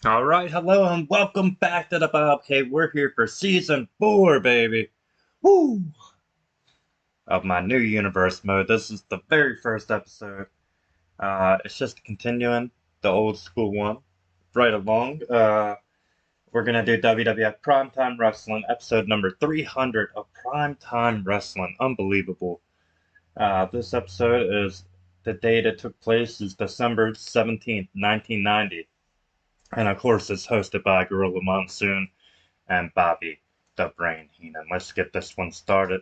Alright, hello and welcome back to the Bob Cave. We're here for Season 4, baby! Woo! Of my new universe mode. This is the very first episode. It's just continuing the old school one. Right along. We're gonna do WWF Primetime Wrestling, episode number 300 of Primetime Wrestling. Unbelievable. This episode is, the date it took place is December 17th, 1990. And of course, it's hosted by Gorilla Monsoon and Bobby the Brain Heenan. Let's get this one started.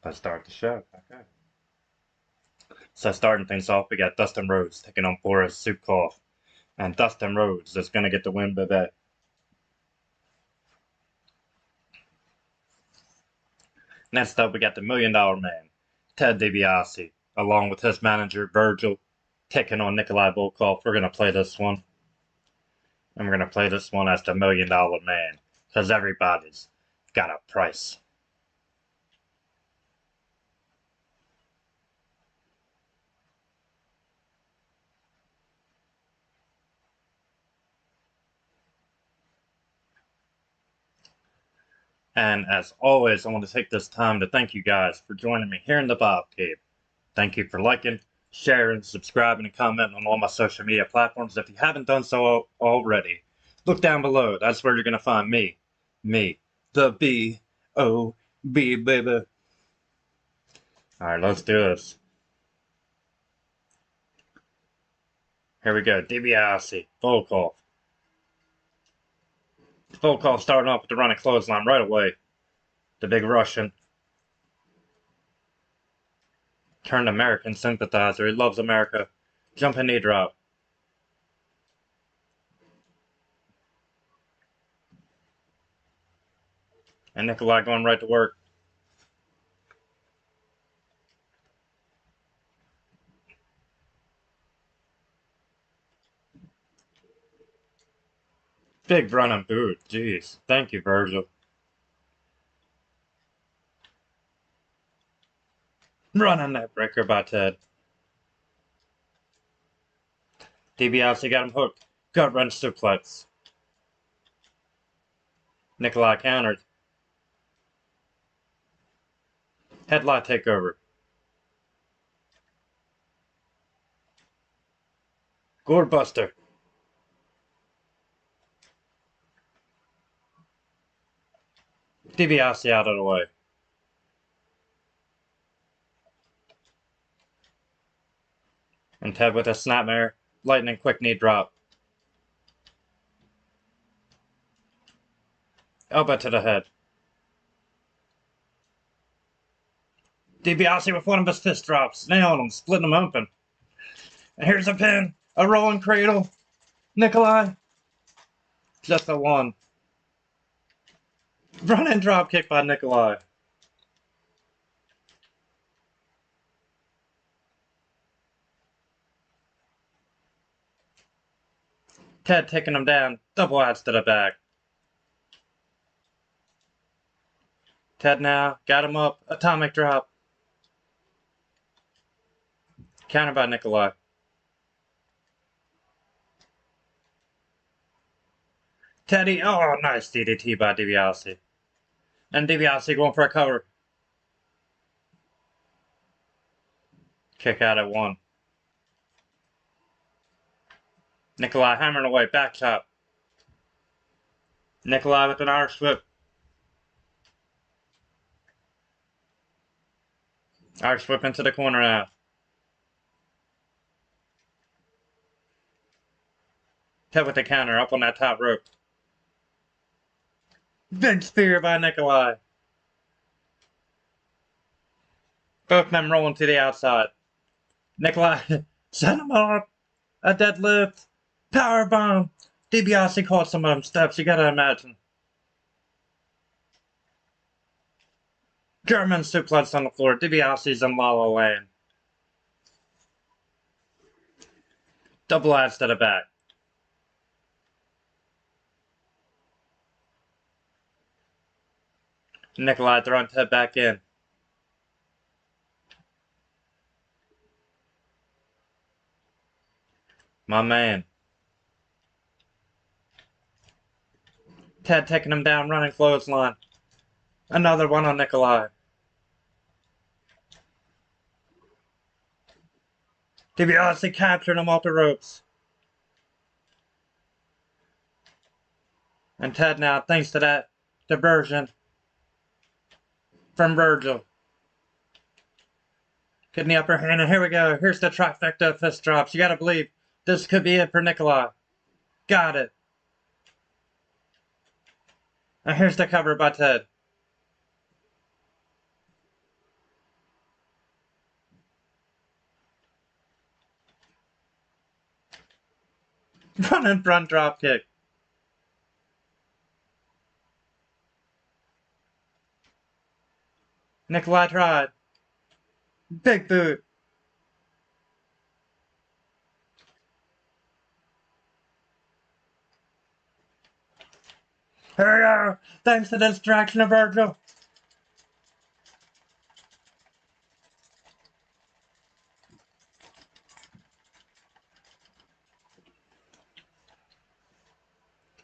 Let's start the show. Okay. So starting things off, we got Dustin Rhodes taking on Boris Zukov. And Dustin Rhodes is going to get the win, baby. Next up, we got the $1 Million Man, Ted DiBiase, along with his manager, Virgil, taking on Nikolai Volkov. We're going to play this one. And we're going to play this one as the $1 Million Man, because everybody's got a price. And as always, I want to take this time to thank you guys for joining me here in the Bob Cave. Thank you for liking, sharing, subscribing, and commenting on all my social media platforms. If you haven't done so already, look down below. That's where you're going to find me. Me. The B-O-B, baby. Alright, let's do this. Here we go. DiBiase. Volkov. Volkov starting off with the running clothesline right away. The big Russian. Turned American sympathizer. He loves America. Jumping knee drop. And Nikolai going right to work. Big running boot. Jeez. Thank you, Virgil. Running that breaker by Ted. DiBiase got him hooked. Gut wrench suplex. Nikolai countered. Headlock takeover. Gourd buster. DiBiase out of the way. And Ted with a snapmare. Lightning quick knee drop. Elbow to the head. DiBiase with one of his fist drops. Nailing him, splitting him open. And here's a pin. A rolling cradle. Nikolai. Just a one. Running drop kick by Nikolai. Ted taking him down. Double axe to the back. Ted now. Got him up. Atomic drop. Counter by Nikolai. Teddy. Oh, nice DDT by DiBiase. And DiBiase going for a cover. Kick out at one. Nikolai hammering away. Back chop. Nikolai with an Irish whip. Irish whip into the corner now. Ted with the counter up on that top rope. Big spear by Nikolai. Both men rolling to the outside. Nikolai sent him up. A deadlift. Powerbomb. DiBiase caught some of them steps, you gotta imagine. German suplex on the floor. DiBiase's in La La Land. Double axe to the back. Nikolai throwing Ted back in. My man. Ted taking him down, running clothesline. Another one on Nikolai. DiBiase captured him off the ropes. And Ted now, thanks to that diversion from Virgil, getting the upper hand, and here we go. Here's the trifecta of fist drops. You gotta believe this could be it for Nikolai. Got it. And here's the cover by Ted. Running front drop kick. Nikolai tried. Big boot. Here we go. Thanks to the distraction of Virgil.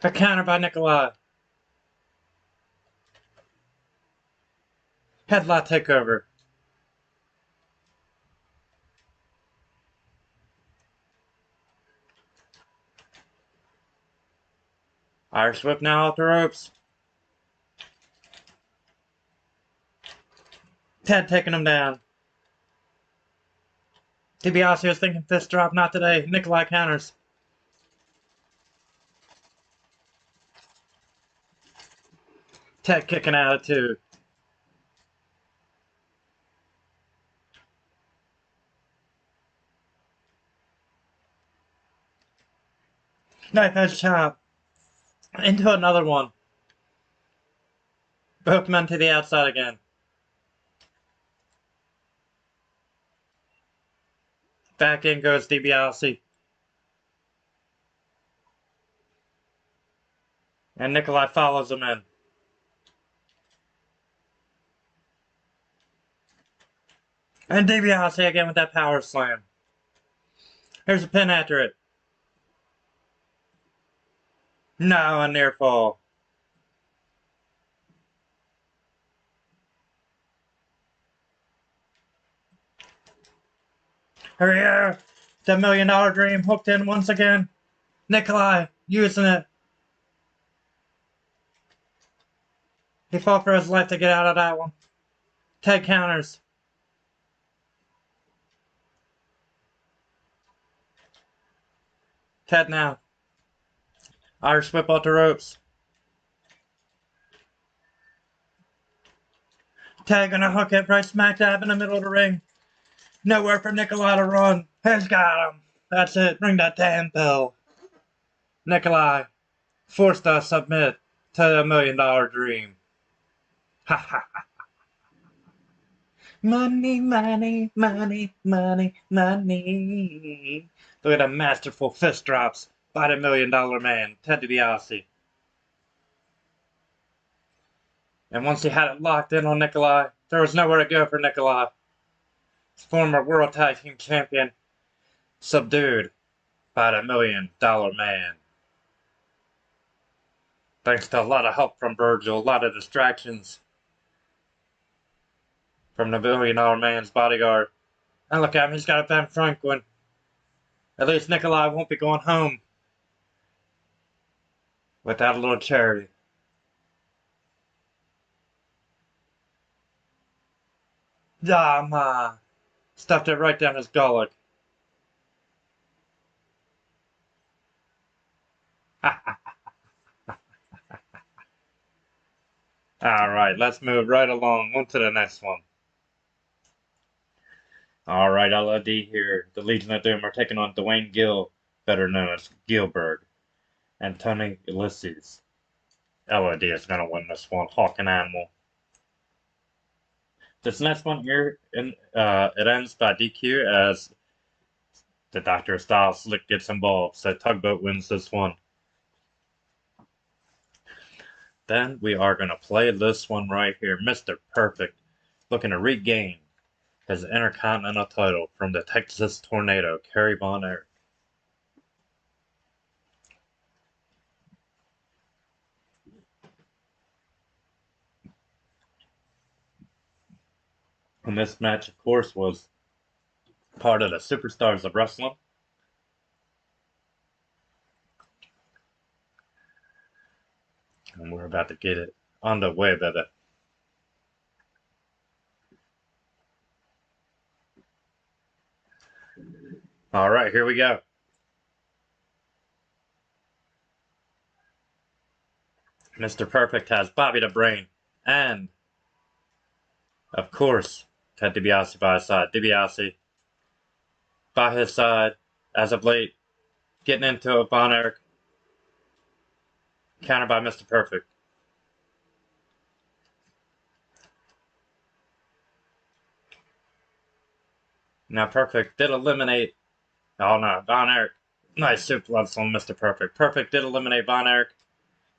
A counter by Nikolai. Headlock takeover. Irish whip now off the ropes. Ted taking him down. DiBiase was thinking fist drop, not today. Nikolai counters. Ted kicking attitude. Knife edge chop. Into another one. Both men to the outside again. Back in goes DiBiase. And Nikolai follows him in. And DiBiase again with that power slam. Here's a pin after it. No, a near fall. Here we go. The $1 million dream hooked in once again. Nikolai using it. He fought for his life to get out of that one. Ted counters. Ted now. Irish whip off the ropes. Ted gonna hook it right smack dab in the middle of the ring. Nowhere for Nikolai to run. He's got him. That's it. Ring that damn bell. Nikolai forced to submit to the $1 million dream. Ha ha ha. Money, money, money, money, money. Look at the masterful fist drops by the $1 million man, Ted DiBiase. And once he had it locked in on Nikolai, there was nowhere to go for Nikolai. His former World Tag Team Champion, subdued by the $1 million man. Thanks to a lot of help from Virgil, a lot of distractions from the $1 million man's bodyguard. And look at him, he's got a Ben Franklin. At least Nikolai won't be going home without a little charity. Dama! Stuffed it right down his gullet. Alright, let's move right along on to the next one. Alright, LOD here. The Legion of Doom are taking on Dwayne Gill, better known as Gilbert, and Tony Ulysses. LOD is going to win this one. Hawk and Animal. This next one here, it ends by DQ as the Dr. Style Slick gets involved, so Tugboat wins this one. Then we are going to play this one right here. Mr. Perfect looking to regain his Intercontinental title from the Texas Tornado, Kerry Von Erich. And this match, of course, was part of the Superstars of Wrestling. And we're about to get it underway, baby. Alright, here we go. Mr. Perfect has Bobby the Brain and, of course, Ted DiBiase by his side. DiBiase by his side as of late, getting into a Von Erich. Countered by Mr. Perfect. Now Perfect did eliminate. Oh no, Von Erich. Nice suplex on Mr. Perfect. Perfect did eliminate Von Erich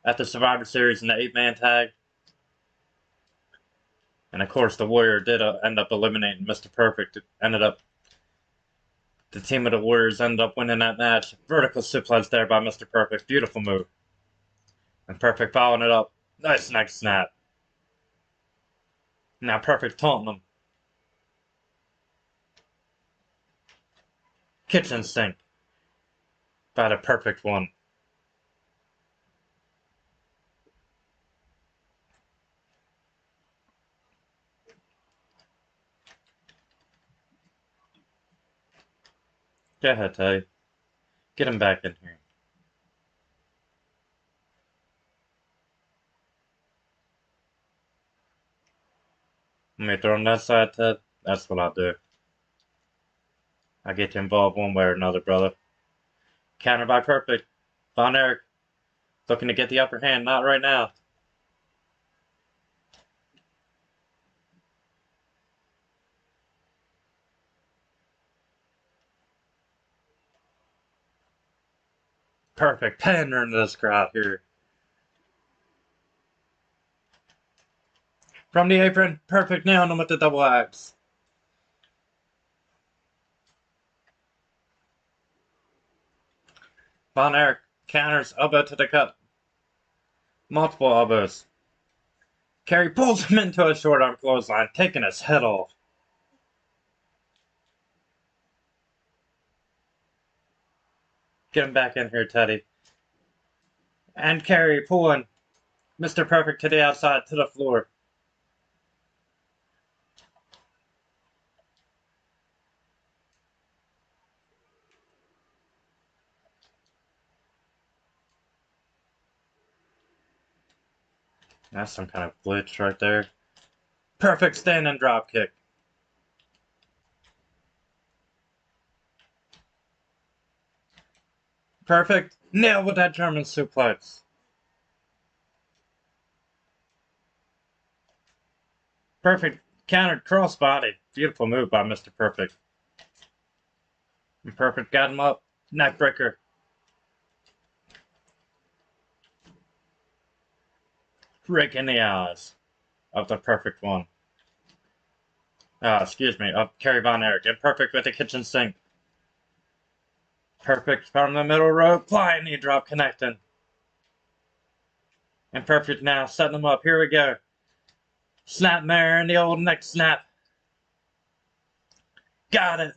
at the Survivor Series in the 8-man tag. And of course, the Warrior did end up eliminating Mr. Perfect. The team of the Warriors ended up winning that match. Vertical suplex there by Mr. Perfect. Beautiful move. And Perfect following it up. Nice neck snap. Now Perfect taunting him. Kitchen sink by the Perfect One. Go ahead, Teddy. Get him back in here. Let me throw him that side, Ted. That's what I'll do. I get you involved one way or another, brother. Counter by Perfect. Von Erich looking to get the upper hand. Not right now. Perfect pandering to this crowd here. From the apron, Perfect nailing him with the double axe. Von Erich counters, elbow to the gut. Multiple elbows. Kerry pulls him into a short arm clothesline, taking his head off. Get him back in here, Teddy. And Kerry pulling Mr. Perfect to the outside, to the floor. That's some kind of glitch right there. Perfect standing drop kick. Perfect. Nailed with that German suplex. Perfect countered crossbody. Beautiful move by Mr. Perfect. And Perfect got him up. Neckbreaker. Break in the eyes of the Perfect One. Excuse me, of Kerry Von Erich. And Perfect with the kitchen sink. Perfect from the middle rope. Flying knee drop connecting. And Perfect now setting him up. Here we go. Snapmare and the old neck snap. Got it.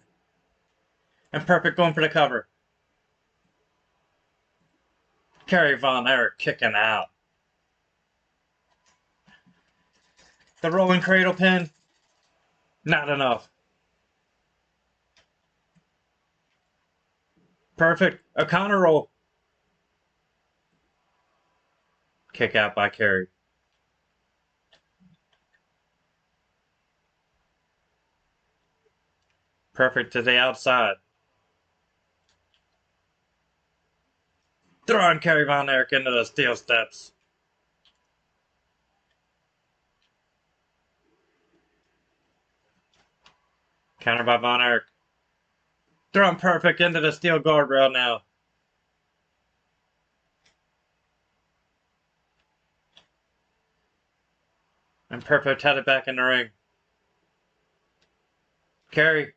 And Perfect going for the cover. Kerry Von Erich kicking out. The rolling cradle pin. Not enough. Perfect. A counter roll. Kick out by Kerry. Perfect to the outside. Throwing Kerry Von Erich into the steel steps. Counter by Von Erich. Throwing Perfect into the steel guardrail now. And Perfect had it back in the ring. Kerry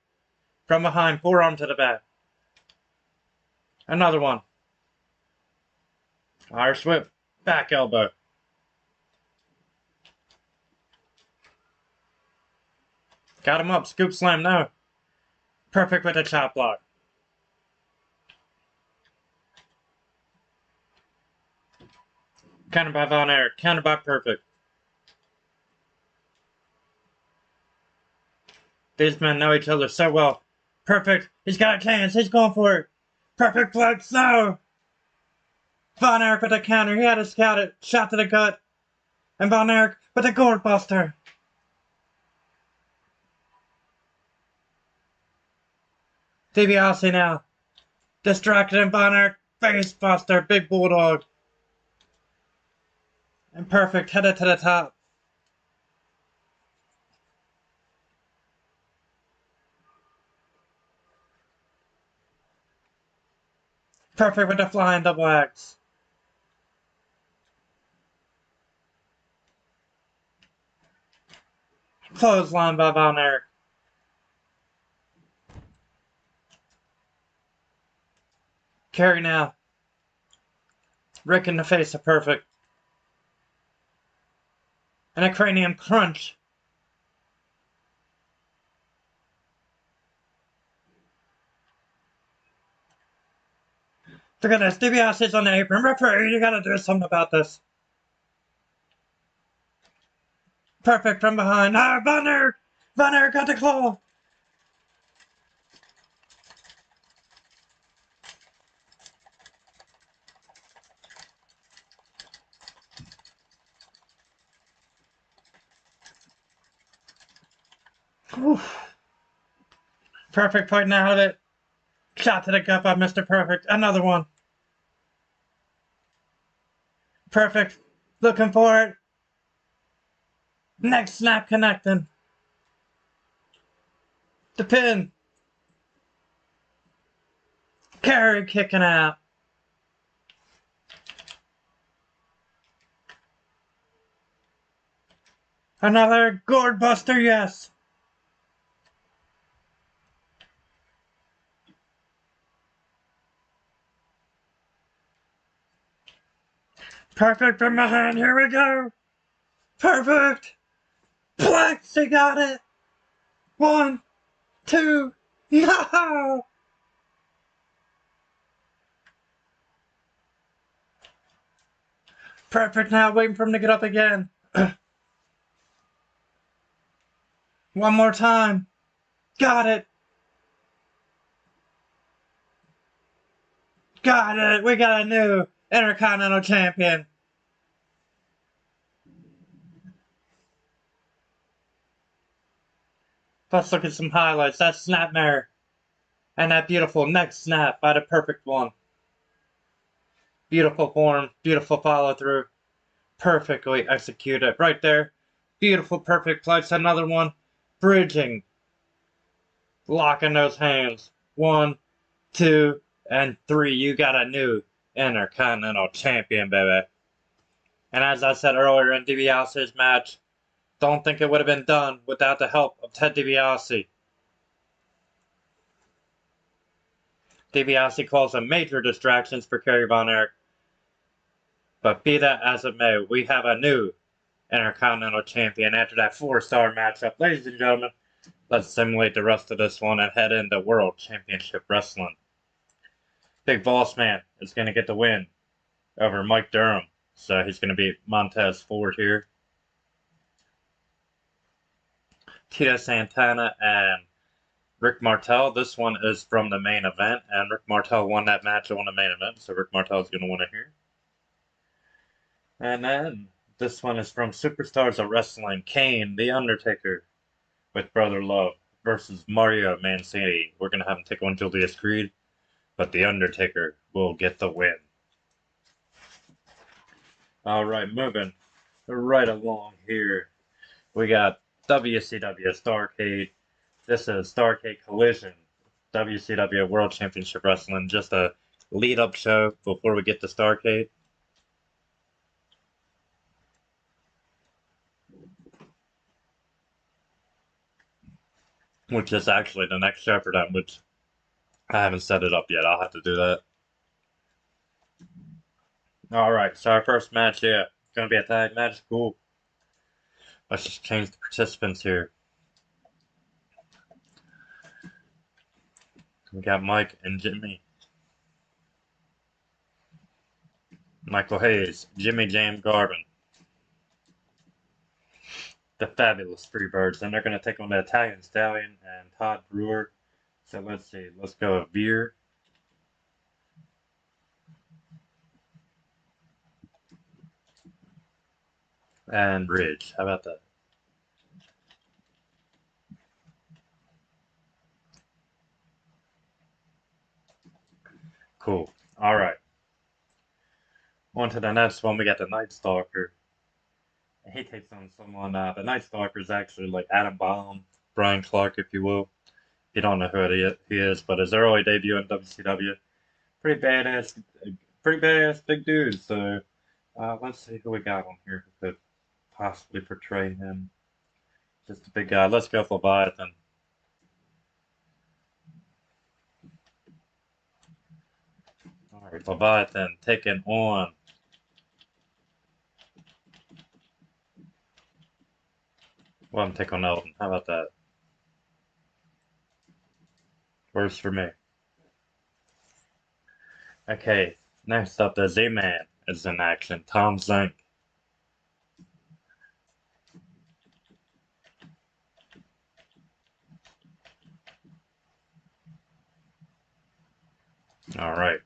from behind, forearm to the back. Another one. Irish whip, back elbow. Got him up. Scoop slam now. Perfect with a chop block. Counter by Von Erich. Counter by Perfect. These men know each other so well. Perfect. He's got a chance. He's going for it. Perfect flex. No. Von Erich with a counter. He had to scout it. Shot to the gut. And Von Erich with a gourd buster. DiBASE now. Distracted and Von Erich. Face buster. Big bulldog. And Perfect headed to the top. Perfect with the flying double axe. Clothesline by Von Erich. Carry now. Rick in the face of Perfect. And a cranium crunch. Look at this. DiBASE's on the apron. Referee, you gotta do something about this. Perfect from behind. Ah, Von Erich! Von Erich got the claw. Oof. Perfect pointing out of it. Shot to the gut by Mr. Perfect. Another one. Perfect. Looking for it. Next snap connecting. The pin. Carry kicking out. Another gourd buster, yes. Perfect from behind. Here we go. Perfect. Plex, he got it. 1, 2, no. Perfect now, waiting for him to get up again. One more time. Got it. Got it. We got a new Intercontinental Champion. Let's look at some highlights. That snapmare. And that beautiful neck snap by the Perfect One. Beautiful form. Beautiful follow through. Perfectly executed. Right there. Beautiful perfect place. Another one. Bridging. Locking those hands. 1, 2, and 3. You got a new Intercontinental Champion, baby. And as I said earlier in DiBASE's match, don't think it would have been done without the help of Ted DiBASE. DiBASE calls them major distractions for Kerry Von Erich. But be that as it may, we have a new Intercontinental Champion after that 4-star matchup. Ladies and gentlemen, let's simulate the rest of this one and head into World Championship Wrestling. Big Boss Man is going to get the win over Mike Durham. So he's going to beat Montez Ford here. Tito Santana and Rick Martel. This one is from the main event, and Rick Martel won that match on the main event, so Rick Martel is going to win it here. And then this one is from Superstars of Wrestling, Kane, The Undertaker, with Brother Love versus Mario Mancini. We're going to have him take on Julius Creed, but The Undertaker will get the win. Alright, moving right along here. We got WCW Starrcade. This is Starrcade Collision. WCW World Championship Wrestling. Just a lead-up show before we get to Starrcade. Which is actually the next show for them, which I haven't set it up yet. I'll have to do that. Alright, so our first match here. It's going to be a tag match. Cool. Let's just change the participants here. We got Mike and Jimmy. Michael Hayes, Jimmy Jam Garvin, the fabulous Freebirds, and they're going to take on the Italian Stallion and Todd Brewer. So let's see, let's go Veer. And Ridge. How about that? Cool. All right. On to the next one. We got the Night Stalker. And he takes on someone. The Night Stalker is actually like Adam Bomb, Brian Clark, if you will. You don't know who he is, but his early debut in WCW, pretty badass big dude. So let's see who we got on here who could possibly portray him. Just a big guy. Let's go with Leviathan. All right, Leviathan taking on. Well, I'm taking on Elton. How about that? Works for me. Okay, next up, the Z-Man is in action. Tom Zink. All right.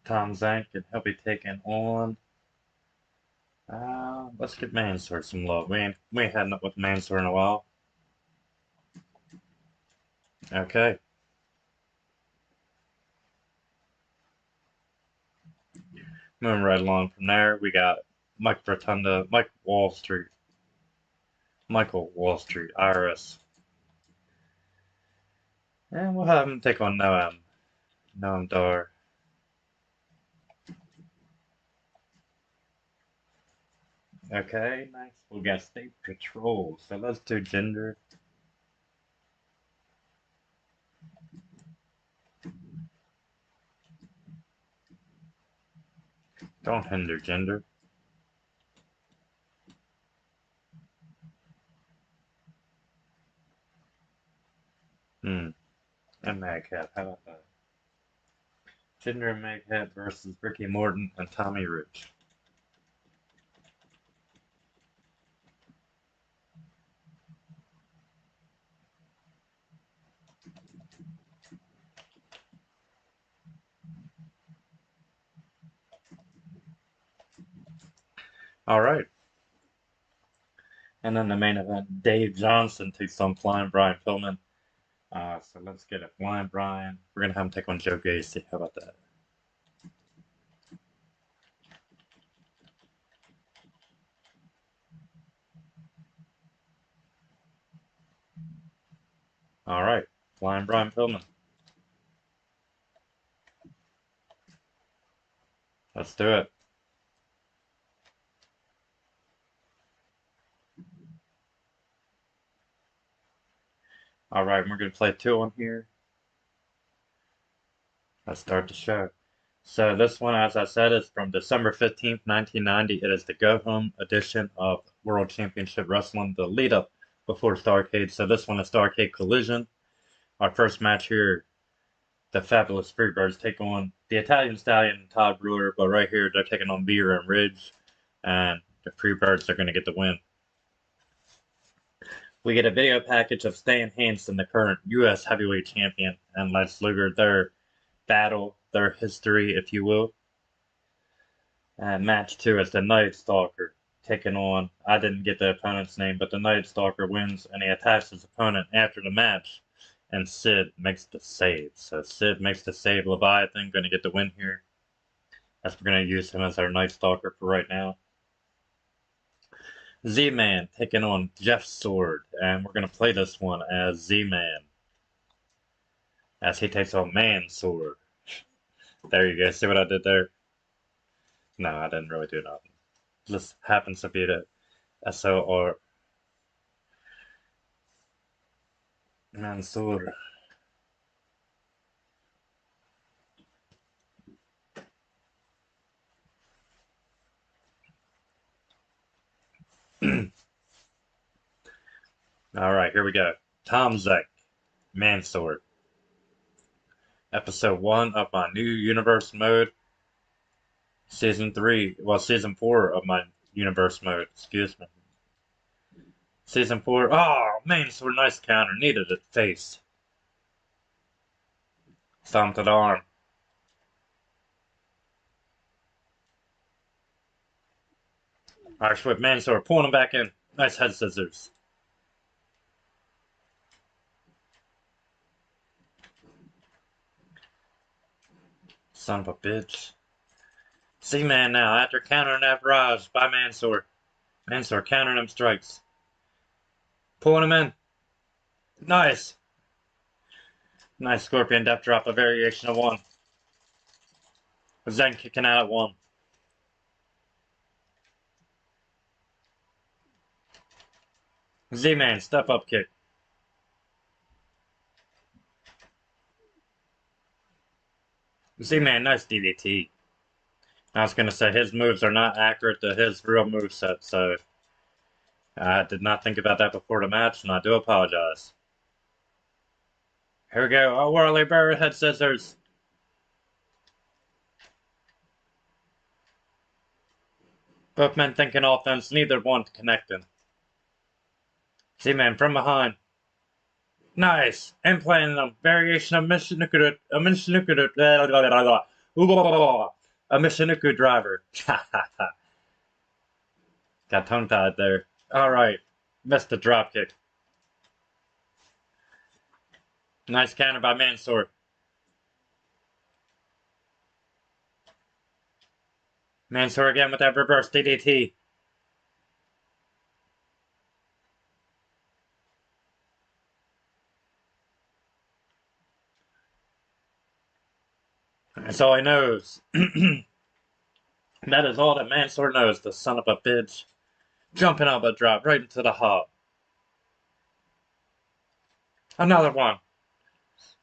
Tom Zink, and he'll be taking on. Let's get MAN.SOOR some love. We ain't had up with MAN.SOOR in a while. Okay. Moving right along from there, we got Mike Rotunda, Michael Wall Street, Iris. And we'll have him take on Noam Dar. Okay, next we got State Patrol. So let's do gender. Don't hinder gender. And Magcat, how about that? Gender and Magcat versus Ricky Morton and Tommy Rich. All right. And then the main event, Dave Johnson takes on Flying Brian Pillman. So let's get it. Flying Brian. We're going to have him take on Joe Gacy. How about that? All right. Flying Brian Pillman. Let's do it. All right. We're going to play two on here. Let's start the show. So this one, as I said, is from December 15th, 1990. It is the go-home edition of World Championship Wrestling, the lead-up before Starrcade. So this one is Starrcade Collision. Our first match here, the fabulous Freebirds take on the Italian Stallion and Todd Brewer, but right here they're taking on Veer and Ridge, and the Freebirds are going to get the win. We get a video package of Stan Hansen, the current U.S. Heavyweight Champion, and Lex Luger, their battle, their history, if you will. And match two is the Night Stalker taking on, I didn't get the opponent's name, but the Night Stalker wins and he attacks his opponent after the match. And Sid makes the save. So Sid makes the save. Leviathan going to get the win here. As we're going to use him as our Night Stalker for right now. Z-Man taking on Jeff Sword. And we're going to play this one as Z-Man. As he takes on MAN.SOOR. There you go. See what I did there? No, I didn't really do nothing. Just happens to be the SOR. MAN.SOOR. All right, here we go. Tom Zink, MAN.SOOR. Episode 1 of my new universe mode. Season 4 of my universe mode. Excuse me. Season 4. Oh, MAN.SOOR, nice counter. Needed it. Face. Stomped it arm. Irish whip MAN.SOOR. Pulling him back in. Nice head scissors. Son of a bitch. C-Man now, after countering that barrage by MAN.SOOR. MAN.SOOR countering them strikes. Pulling him in. Nice. Nice Scorpion death drop, a variation of 1. Zen kicking out at 1. Z-Man, step up kick. Z-Man, nice DDT. I was gonna say his moves are not accurate to his real moveset, so I did not think about that before the match, and I do apologize. Here we go. Oh, whirly bird head scissors. Both men thinking offense, neither one connecting. Z-Man from behind. Nice. Implanting a variation of Michinoku driver. Got tongue-tied there. Alright. Missed the dropkick. Nice counter by MAN.SOOR. MAN.SOOR again with that reverse DDT. That's all he knows. That is all that MAN.SOOR knows, the son of a bitch. Jumping elbow drop right into the heart. Another one.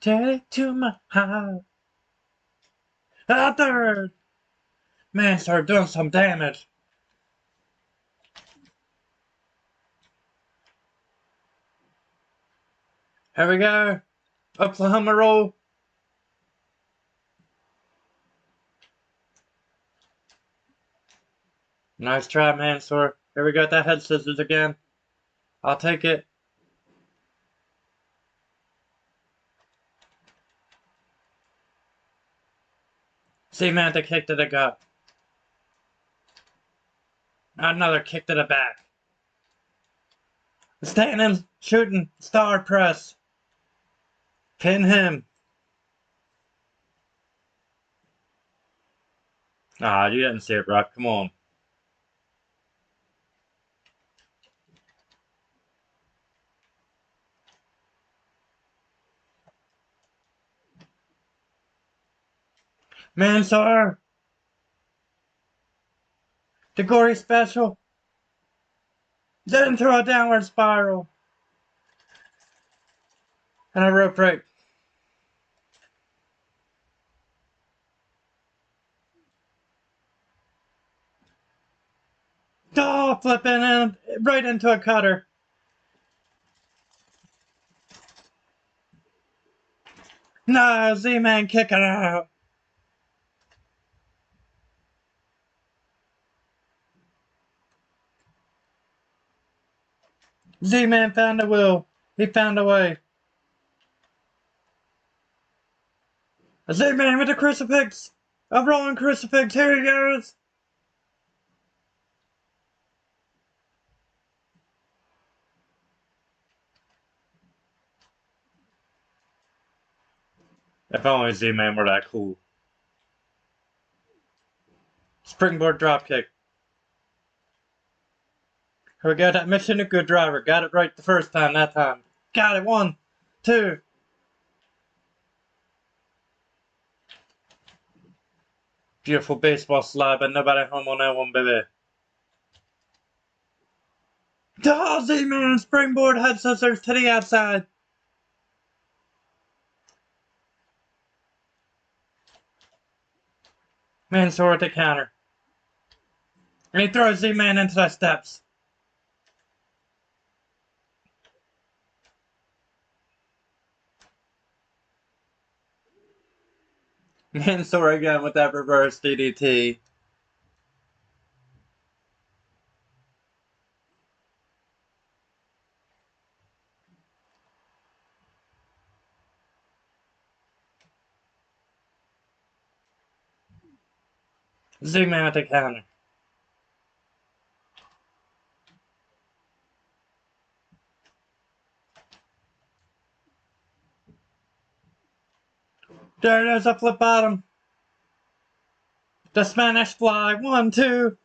Take it to my heart. A third. MAN.SOOR doing some damage. Here we go. Oklahoma roll. Nice try, MAN.SOOR. Here we go, that head scissors again. I'll take it. C-Man, the kick to the gut. Another kick to the back. Standing, shooting, star press. Pin him. Ah, you didn't see it, bro. Come on. MAN.SOOR. The gory special. Then throw a downward spiral. And a rope break. Oh, flipping in, right into a cutter. No, Z-Man kicking out. Z-Man found a will. He found a way. A Z-Man with a crucifix. A rolling crucifix. Here he goes. If only Z-Man were that cool. Springboard dropkick. Here we go, that Michinoku driver. Got it right the first time, that time. Got it, 1, 2. Beautiful baseball slide, but nobody home on that one, baby. Oh, Z-Man, springboard head scissors to the outside. MAN.SOOR at the counter. And he throws Z-Man into the steps. MAN.SOOR again with that reverse DDT. Z-Man with the counter. There's a flip bottom. The Spanish fly. 1, 2.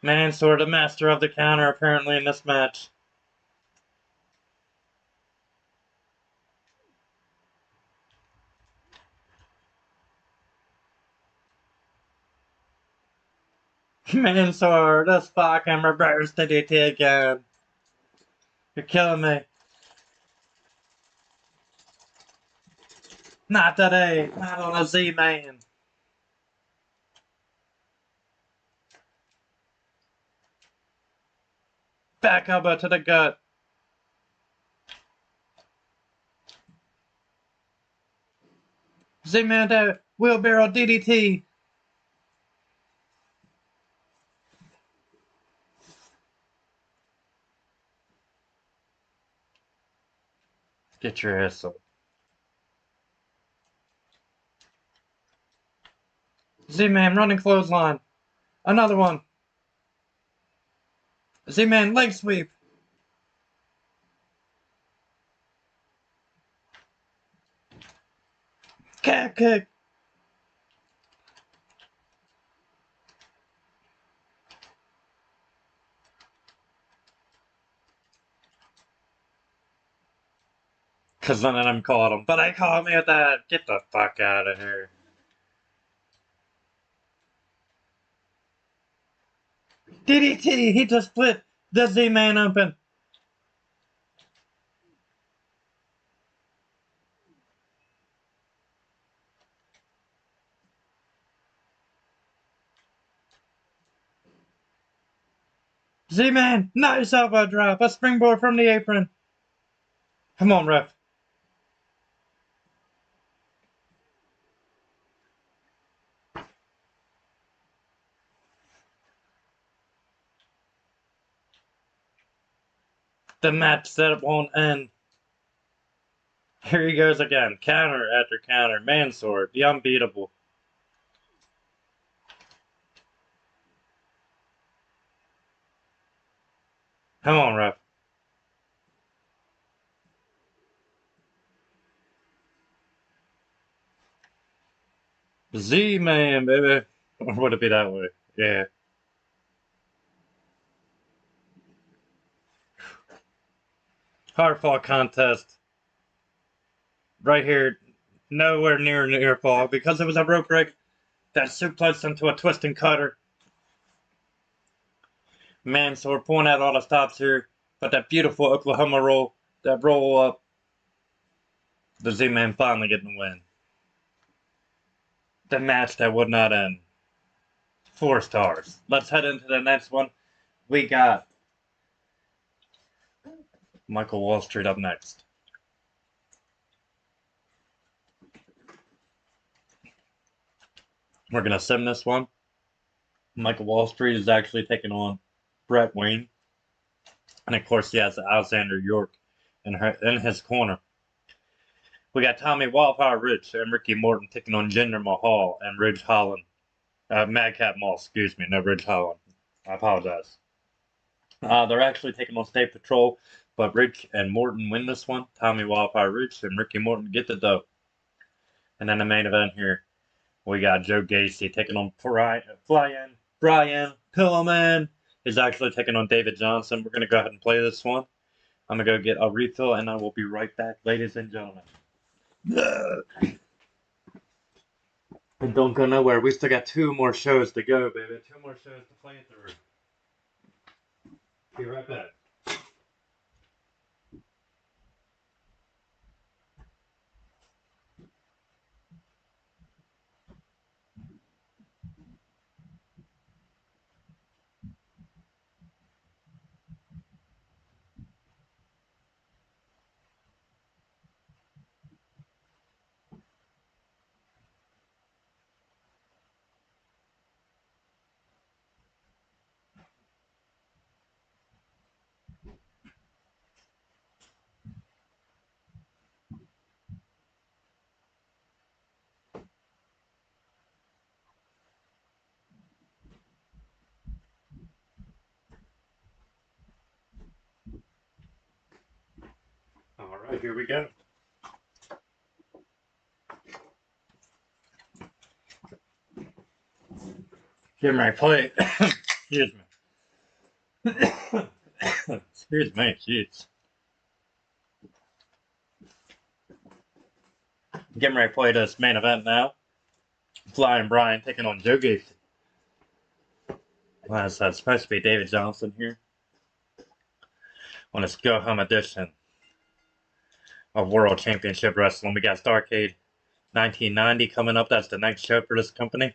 MAN.SOOR, the master of the counter, apparently in this match. MAN.SOOR, the Spock and reverse DDT again. You're killing me. Not today. Not on a Z-Man. Back elbow to the gut. Z-Man to wheelbarrow DDT. Get your ass up. Z-Man running clothesline. Another one. Z-Man leg sweep. Calf kick. Cause none of them caught him. But they caught me with that. Get the fuck out of here. DDT! He just split the Z-Man open. Z-Man! Nice elbow drop. A springboard from the apron. Come on, ref. The match that won't end. Here he goes again. Counter after counter. MAN.SOOR, the unbeatable. Come on, ref. Z-Man, baby. Or would it be that way? Yeah. Hard fought contest. Right here. Nowhere near fall because it was a rope break that suplexed into a twisting cutter. MAN.SOOR pulling out all the stops here. But that beautiful Oklahoma roll. That roll up. The Z-Man finally getting the win. The match that would not end. 4 stars. Let's head into the next one. We got Michael Wall Street up next. We're going to sim this one. Michael Wall Street is actually taking on Brett Wayne. And of course, he has Alexander York in his corner. We got Tommy Wildfire Rich and Ricky Morton taking on Jinder Mahal and Ridge Holland. Madcap Moss, excuse me, no Ridge Holland. I apologize. They're actually taking on State Patrol, but Rich and Morton win this one. Tommy Wildfire Rich and Ricky Morton get the dub. And then the main event here, we got Joe Gacy taking on FLYIN. Brian Pillman is actually taking on David Johnson. We're going to go ahead and play this one. I'm going to go get a refill, and I will be right back, ladies and gentlemen. And don't go nowhere. We still got 2 more shows to go, baby. 2 more shows to play through. Be right back. Alright, here we go. Get my plate. Excuse me. Excuse me, jeez. Getting ready to play this main event now. Flying Brian taking on GACY. Well, that's supposed to be David Johnson here. On this go home edition of World Championship Wrestling. We got Starrcade 1990 coming up. That's the next show for this company.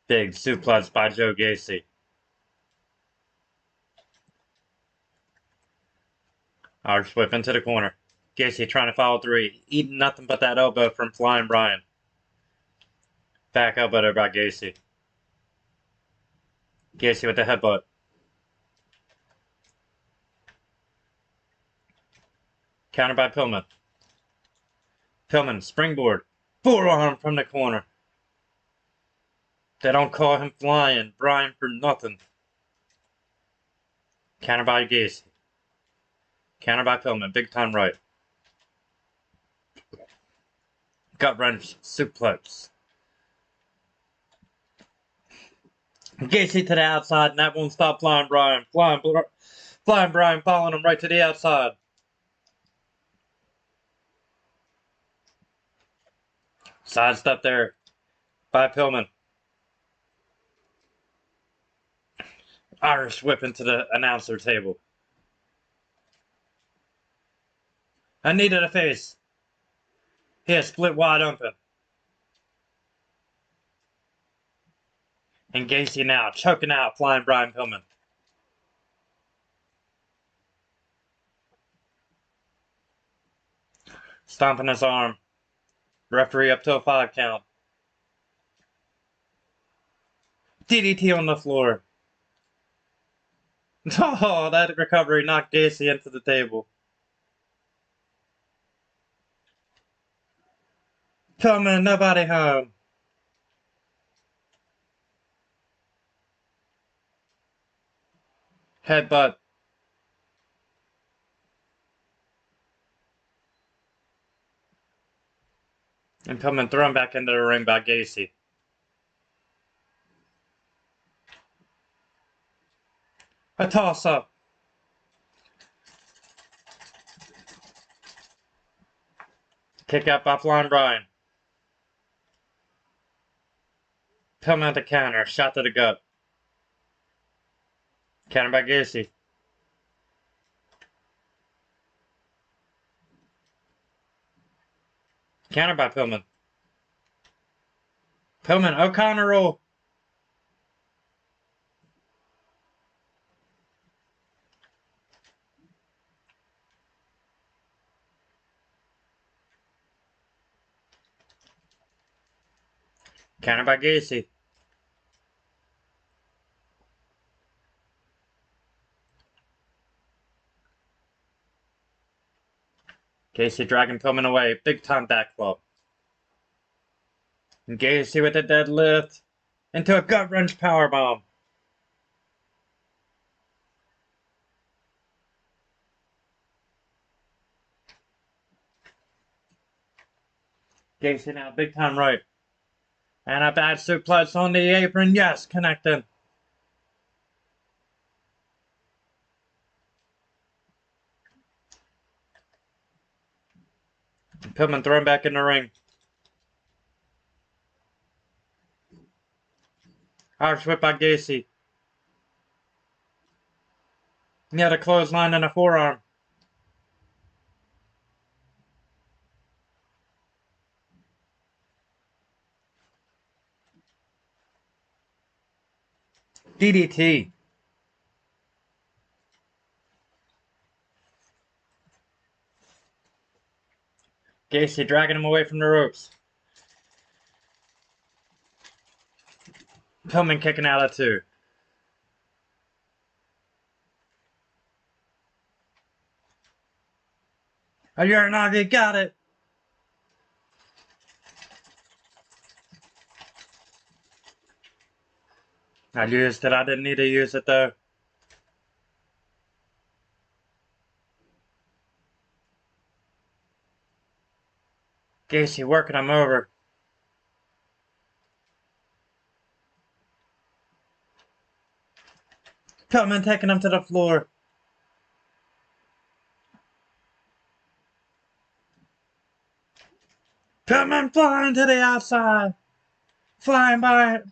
Big suplex by GACY. Irish whip into the corner. GACY trying to follow through. Eating nothing but that elbow from Flying Brian. Back elbow there by GACY. GACY with the headbutt. Counter by PILLMAN. PILLMAN springboard. Forearm from the corner. They don't call him Flying Brian for nothing. Counter by GACY. Counter by PILLMAN. Big time right. Gut wrench suplex. GACY to the outside, and that won't stop Flying Brian. Flying Brian following him right to the outside. Sidestep there by PILLMAN. Irish whip into the announcer table. I needed a face. He is split wide open. And GACY now choking out Flying Brian PILLMAN. Stomping his arm. Referee up to a 5 count. DDT on the floor. Oh, that recovery knocked GACY into the table. PILLMAN, nobody home. Headbutt. And PILLMAN thrown back into the ring by GACY. A toss-up. Kick out by Flying Brian. PILLMAN to counter. Shot to the gut. Counter by GACY. Counter by PILLMAN. PILLMAN, O'Connor roll. Counter by GACY. GACY dragging PILLMAN away. Big time back club. And GACY with a deadlift. Into a gut wrench powerbomb. GACY now big time right. And a bad suplex on the apron. Yes, connecting. PILLMAN thrown back in the ring. Irish whip by GACY. He had a clothesline and a forearm. DDT. GACY dragging him away from the ropes. PILLMAN kicking out at 2. Oh, you're not, you got it. I used it. I didn't need to use it though. GACY working him over. PILLMAN taking him to the floor. PILLMAN flying to the outside. Flying Brian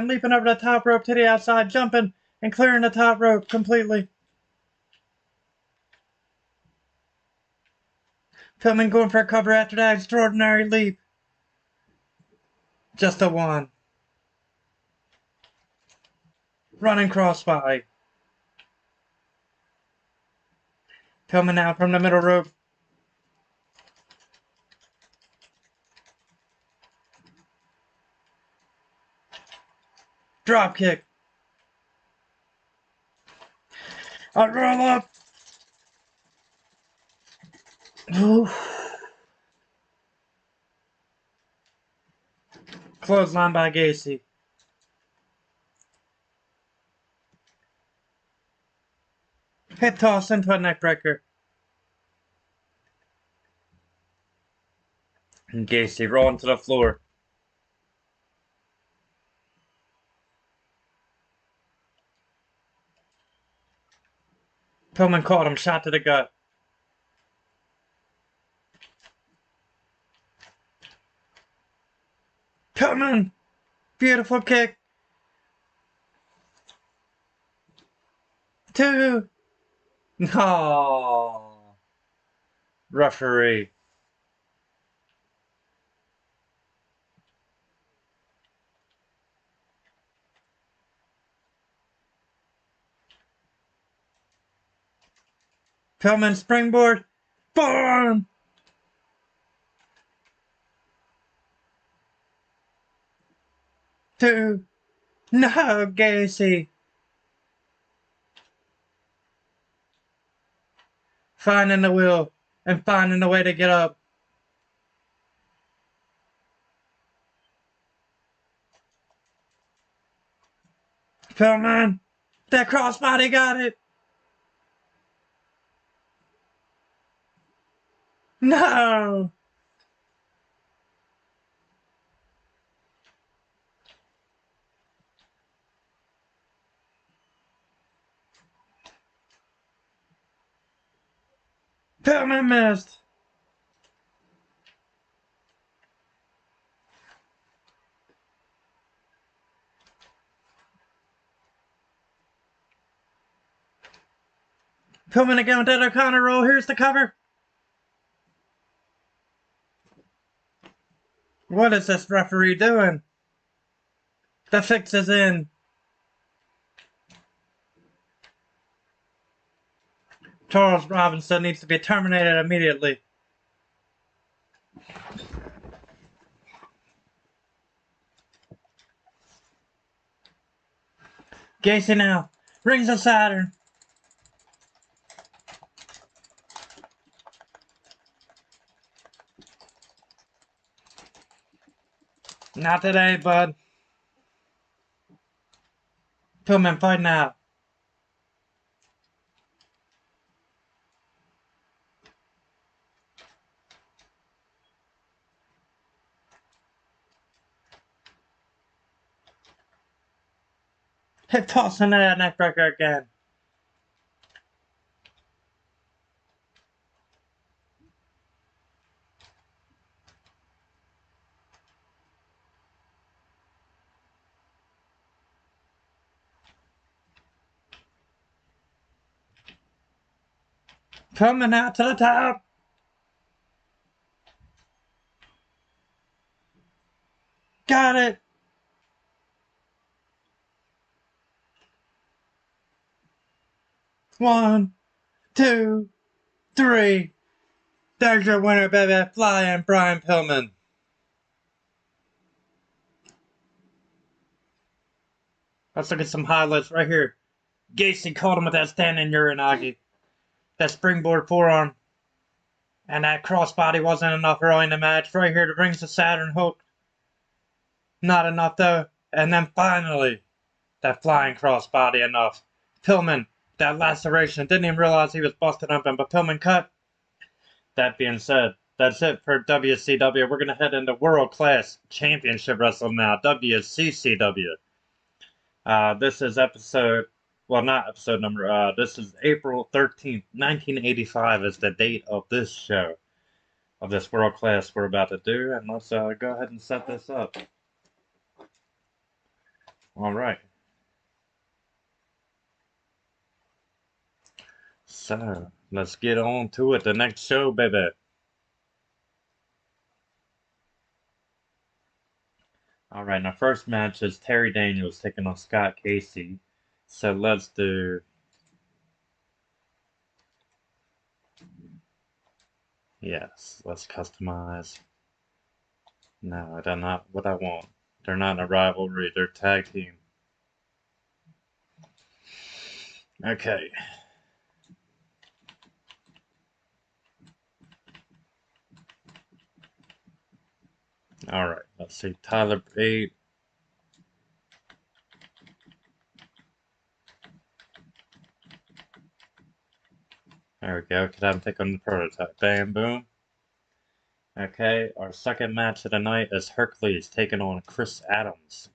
leaping over the top rope to the outside, jumping and clearing the top rope completely. PILLMAN going for a cover after that extraordinary leap. Just a one. Running crossbody. PILLMAN out from the middle rope. Drop kick. A roll up. Oof. Clothesline by GACY. Hip toss into a neckbreaker. And GACY rolling to the floor. PILLMAN caught him, shot to the gut. PILLMAN! Beautiful kick. 2. No. Referee. PILLMAN springboard. Boom! Two. No, GACY. Finding the will and finding the way to get up. PILLMAN. That crossbody got it. No. PILLMAN missed. PILLMAN again with that O'Connor roll. Here's the cover. What is this referee doing? The fix is in. Charles Robinson needs to be terminated immediately. GACY now. Rings of Saturn. Not today, bud. PILLMAN fighting out. Hip toss into that neckbreaker again. PILLMAN out to the top. Got it. One, 2, 3. There's your winner, baby. Flying Brian PILLMAN. Let's look at some highlights right here. GACY caught him with that standing Uranagi. That springboard forearm. And that crossbody wasn't enough early in the match. Right here, the rings of Saturn hook. Not enough though. And then finally, that flying crossbody enough. PILLMAN, that laceration. Didn't even realize he was busted open, but PILLMAN cut. That being said, that's it for WCW. We're going to head into World Class Championship Wrestling now, WCCW. This is episode, well, not episode number, this is April 13th, 1985 is the date of this show, of this World Class we're about to do, and let's go ahead and set this up. Alright. So, let's get on to it, the next show, baby. Alright, our first match is Terry Daniels taking on Scott Casey. So let's do... Yes, let's customize. No, they're not what I want. They're not in a rivalry, they're tag team. Okay. Alright, let's see. Tyler Bate. There we go. Could have him take on the prototype. Bam, boom. Okay, our second match of the night is Hercules taking on Chris Adams.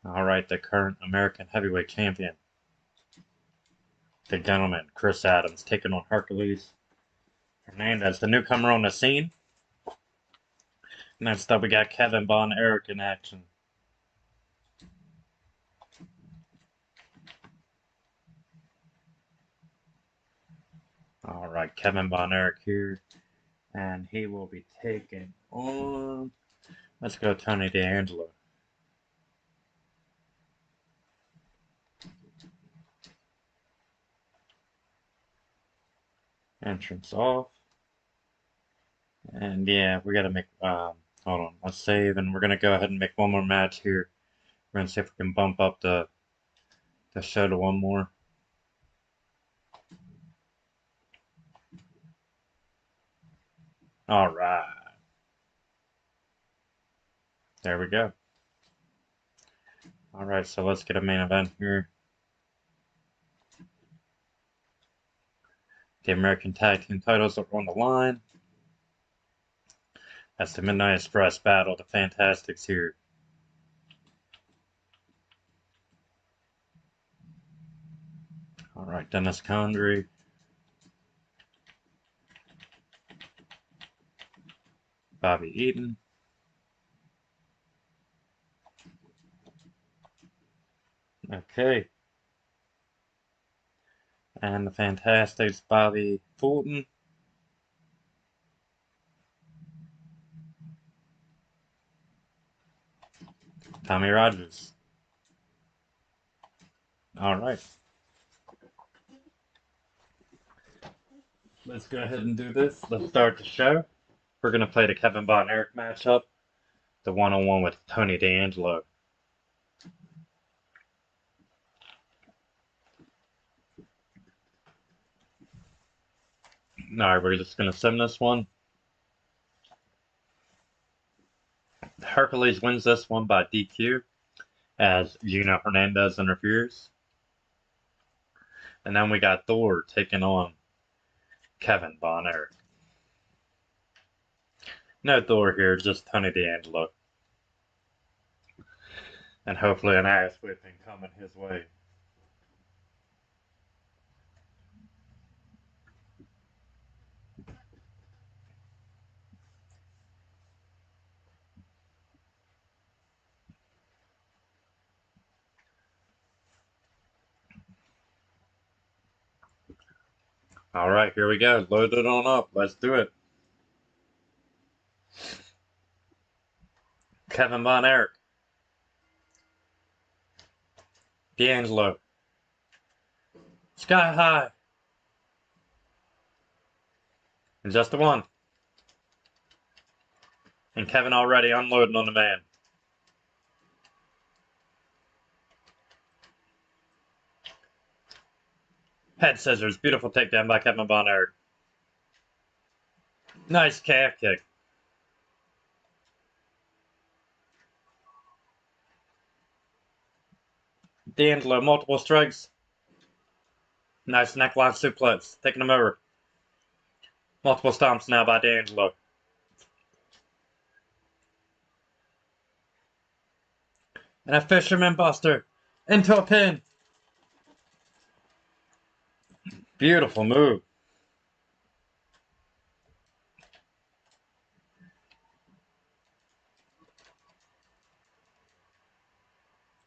Alright, the current American Heavyweight Champion. The gentleman, Chris Adams, taking on Hercules Hernandez, the newcomer on the scene. Next up, we got Kevin Von Erich in action. Alright, Kevin Von Erich here. And he will be taking on... Let's go Tony D'Angelo. Entrance off. And yeah, we gotta make, hold on, let's save, and we're gonna go ahead and make one more match here. We're gonna see if we can bump up the show to one more. Alright. There we go. Alright, so let's get a main event here. The American Tag Team titles are on the line. That's the Midnight Express battle. The Fantastics here. Alright, Dennis Condrey. Bobby Eaton. Okay. And the Fantastics, Bobby Fulton. Tommy Rogers. Alright. Let's go ahead and do this. Let's start the show. We're going to play the Kevin Von Erich matchup. The one-on-one with Tony D'Angelo. Alright, we're just going to sim this one. Hercules wins this one by DQ as Gino Hernandez interferes. And then we got Thor taking on Kevin Von Erich. No Thor here, just Tony D'Angelo. And hopefully an ass whipping coming his way. Alright, here we go. Load it on up. Let's do it. Kevin Von Erich. D'Angelo. Sky high. And just the one. And Kevin already unloading on the man. Head scissors. Beautiful takedown by Kevin Von Erich. Nice calf kick. D'Angelo, multiple strikes. Nice neckline suplex, taking him over. Multiple stomps now by D'Angelo. And a fisherman buster into a pin. Beautiful move.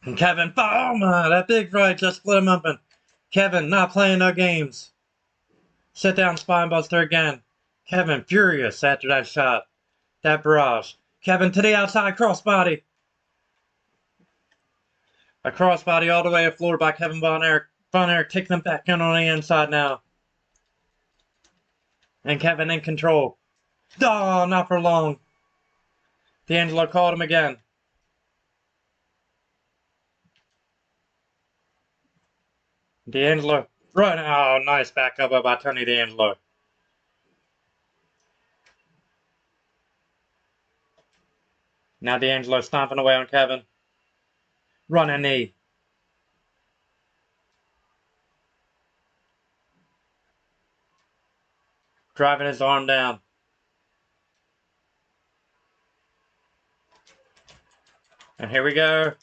And Kevin, oh my, that big right just split him open. Kevin not playing no games. Sit down spinebuster again. Kevin furious after that shot. That barrage. Kevin to the outside crossbody. A crossbody all the way to the floor by Kevin Von Erich. Von Erich taking him back in on the inside now. And Kevin in control. Oh, not for long. D'Angelo called him again. D'Angelo. Right. Oh, nice back elbow by Tony D'Angelo. Now D'Angelo stomping away on Kevin. Running knee. Driving his arm down. And here we go.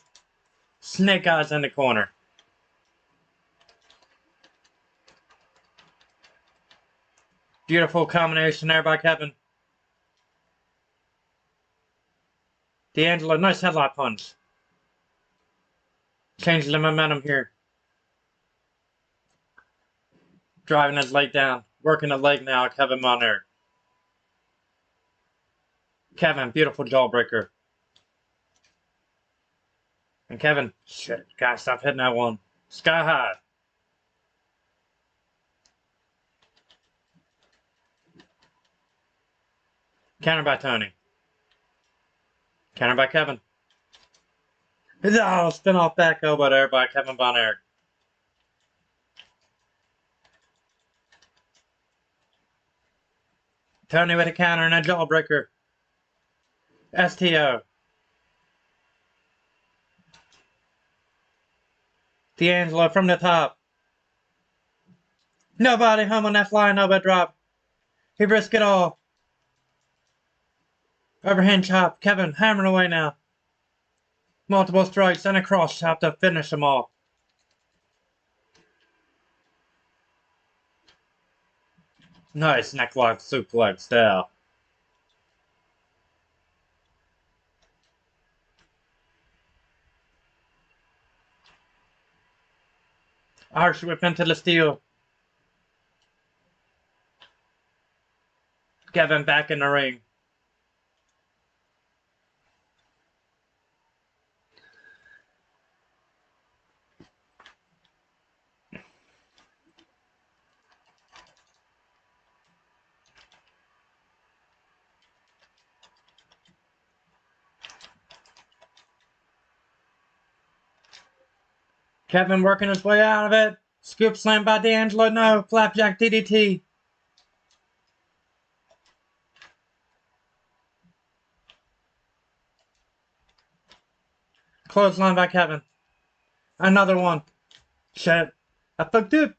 Snake eyes in the corner. Beautiful combination there by Kevin. D'Angelo, nice headlock punch. Changing the momentum here. Driving his leg down. Working the leg now, Kevin Von Erich. Kevin, beautiful jawbreaker. And Kevin, shit, gotta stop hitting that one. Sky high. Counter by Tony. Counter by Kevin. Oh, spin off back elbow there by Kevin Von Erich. Tony with a counter and a jawbreaker. STO. D'Angelo from the top. Nobody home on that flying elbow drop. He risked it all. Overhand chop. Kevin hammering away now. Multiple strikes and a cross chop to finish them off. Nice necklock suplex there. Irish whip into the steel. Kevin back in the ring. Kevin working his way out of it. Scoop slam by D'Angelo. No. Flapjack DDT. Clothesline by Kevin. Another one. Shit. I fucked up.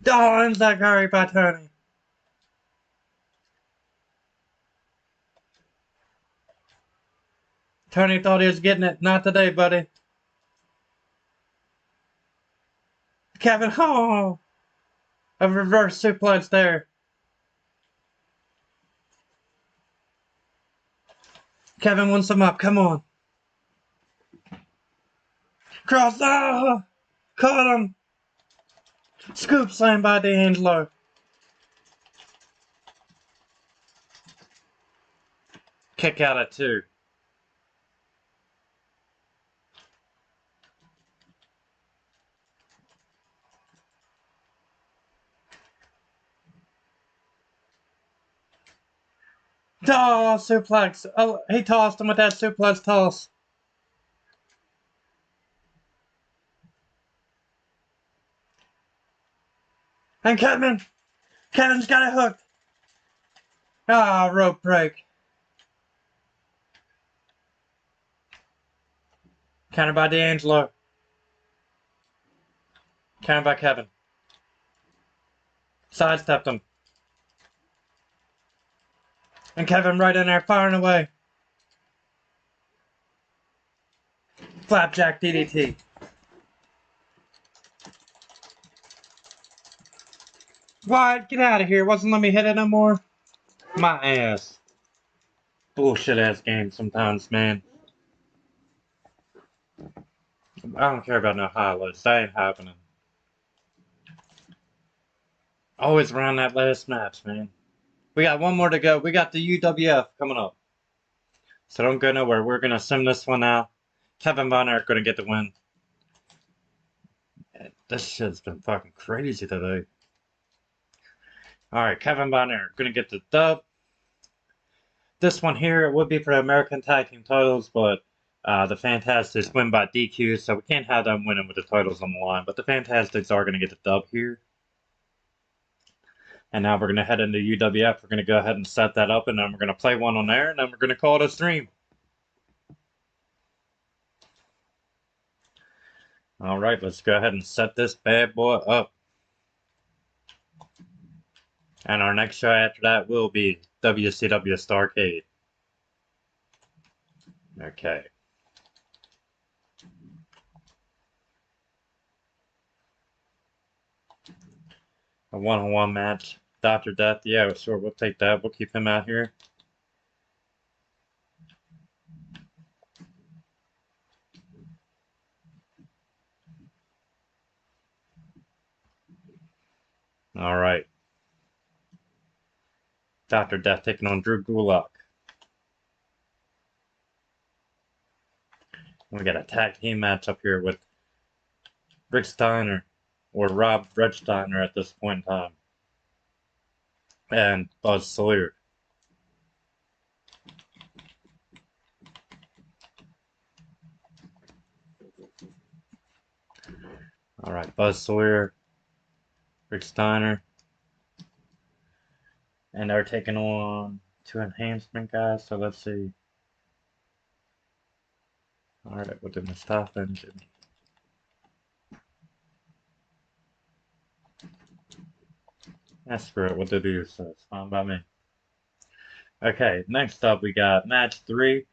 Oh, inside carry by Tony. Tony thought he was getting it. Not today, buddy. Kevin, oh! A reverse suplex there. Kevin wants him up. Come on. Cross. Oh! Caught him. Scoop slam by D'Angelo. Kick out at 2. Oh, suplex. Oh, he tossed him with that suplex toss. And Kevin's got it hooked. Ah, rope break. Counter by D'Angelo. Counter by Kevin. Sidestepped him. And Kevin right in there, firing away. Flapjack DDT. What? Get out of here. Wasn't letting me hit it no more. My ass. Bullshit ass game sometimes, man. I don't care about no highlights. That ain't happening. Always around that last match, man. We got one more to go. We got the UWF coming up. So don't go nowhere. We're going to sim this one out. Kevin Von Erich going to get the win. This shit's been fucking crazy today. Alright, Kevin Von Erich going to get the dub. This one here, it would be for the American Tag Team titles, but the Fantastics win by DQ, so we can't have them winning with the titles on the line. But the Fantastics are going to get the dub here. And now we're going to head into UWF. We're going to go ahead and set that up, and then we're going to play one on there, and then we're going to call it a stream. Alright, let's go ahead and set this bad boy up. And our next show after that will be WCW Starrcade. Okay. A one-on-one match. Dr. Death, yeah, sure, we'll take that. We'll keep him out here. Alright. Dr. Death taking on Drew Gulak. We got a tag team match up here with Rick Steiner, or Rob Red Steiner at this point in time, and Buzz Sawyer. Alright, Buzz Sawyer, Rick Steiner. And they're taking on two enhancement guys, so let's see. Alright, we'll do Mustafa and Jimmy. Screw it, we'll do the so it's fine by me. Okay, next up we got match 3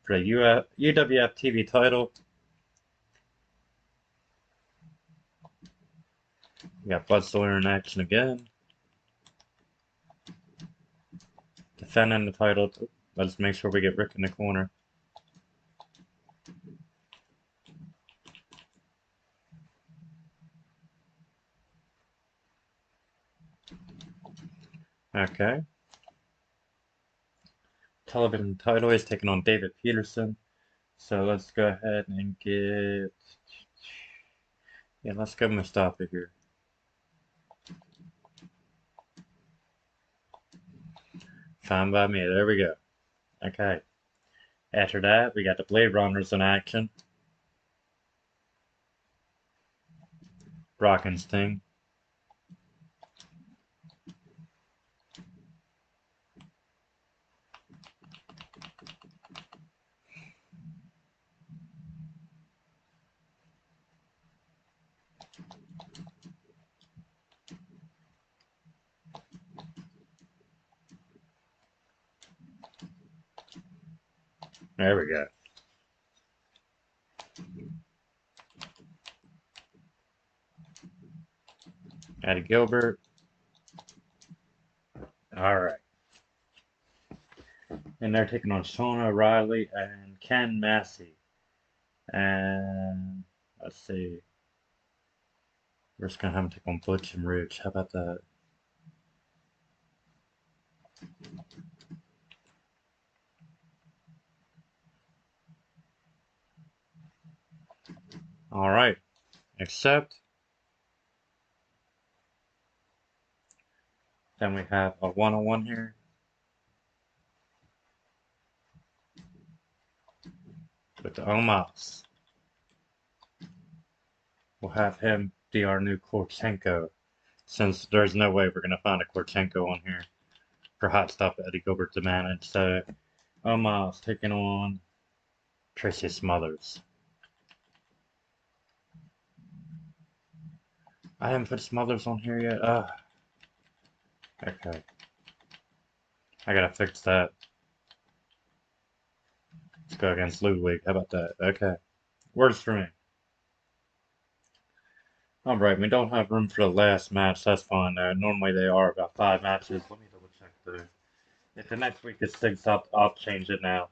for the UWF TV title. We got Bud Sawyer in action again. Defending the title. Let's make sure we get Rick in the corner. Okay. Television title is taking on David Peterson. So let's go ahead and get... Yeah, let's go Mustafa here. Fine by me. There we go. Okay. After that, we got the Blade Runners in action. Brock and Sting. There we go. Eddie Gilbert. Alright. And they're taking on Sean O'Reilly and Ken Massey. And let's see. We're just gonna have them take on Butch and Ridge. How about that? Alright. Accept. Then we have a one-on-one here. With the Omos. We'll have him be our new Korchenko. Since there's no way we're going to find a Korchenko on here for Hot Stuff Eddie Gilbert to manage. So Omos taking on Tracy Smothers. I haven't put Smothers on here yet. Okay. I gotta fix that. Let's go against Ludwig. How about that? Okay. Works for me. Alright, we don't have room for the last match. That's fine. Normally they are about 5 matches. Let me double check though. If the next week is 6, I'll change it now.